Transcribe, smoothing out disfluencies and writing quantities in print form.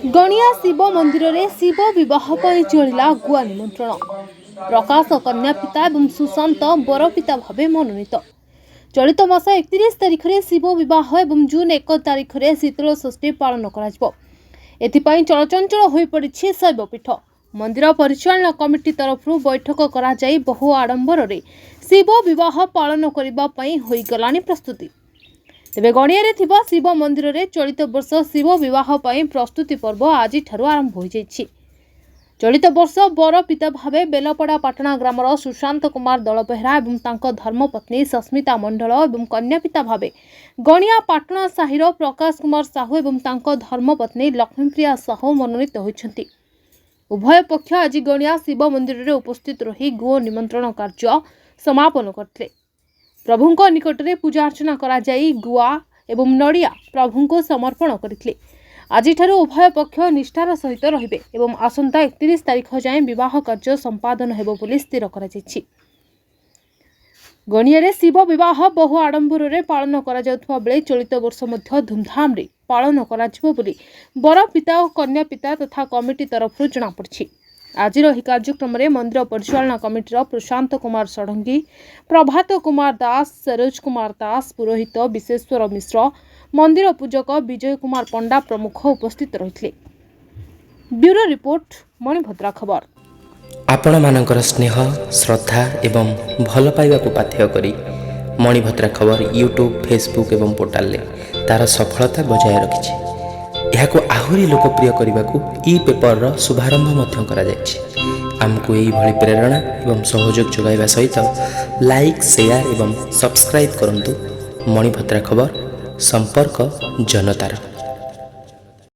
गणिया शिव मंदिर में शिव बह चलिला गुआ निमंत्रण। प्रकाश कन्या पिता और सुशांत बर पिता भाव मनोनीत। चलित मास 31 तारिख में शिव बह और जून 1 तारिख में शीतल षष्ठी पालन कर चलचंचल हो पड़ी शैवपीठ। मंदिर परिचालना कमिटी तरफ बैठक करा जाई बहु आडंबर शिव विवाह पालन करने होईगलानी प्रस्तुति। तेबे गणिया थिबा शिव मंदिर में चलित वर्ष शिव विवाह प्रस्तुति पर्व आज आरंभ हो जाइछि। चलित वर्ष बर पिता भावे बेलपड़ा पाटना ग्रामर सुशांत कुमार दलबेहरा और तांको धर्मपत्नी सस्मिता मंडल और कन्या पिता भावे गणिया पाटना साहिर प्रकाश कुमार साहू और तांको धर्मपत्नी लक्ष्मीप्रिया साहू मनोनीत होइछन्ति। उभय पक्ष आज गणिया शिव मंदिर में उपस्थित रही गुओ निमंत्रण कार्य समापन करथिले। प्रभुंको निकट में पूजा अर्चना करा जाई गुआ एवं नड़िया प्रभुंको समर्पण करथिले। आज उभय पक्ष निष्ठार सहित रहिबे एवं आसंता 31 तारिख जाए विवाह कार्य संपादन हेबो बोली स्थिर करा जायछि। गणिया रे शिव विवाह बहु आडंबर रे पालन करा जाउथबा बेले चलित वर्ष मध्य धूमधाम रे पालन करा जिवो बोली बर पिता और कन्या पिता तथा कमिटी तरफ जना पड़छि। आज कार्यक्रम में मंदिर परिचालना कमिटीर प्रशांत कुमार षडंगी, प्रभात कुमार दास, सरोज कुमार दास, पुरोहित विश्वेश्वर मिश्र, मंदिर पूजक विजय कुमार पंडा प्रमुख उपस्थित रहिथिले। ब्यूरो रिपोर्ट मणिभद्रा खबर। आपण मानकर स्नेह श्रद्धा एवं भल पाइबा को पाथ्य करी मणिभद्रा खबर यूट्यूब फेसबुक एवं पोर्टाल तार सफलता बजाय रखिछि। यह आहुरी लोकप्रिय करने को ई पेपर शुभारंभ आमको यही प्रेरणा एवं सहयोग जोगाइबा सहित लाइक शेयर एवं सब्सक्राइब करंतु। मणिभद्रा खबर संपर्क जनतार।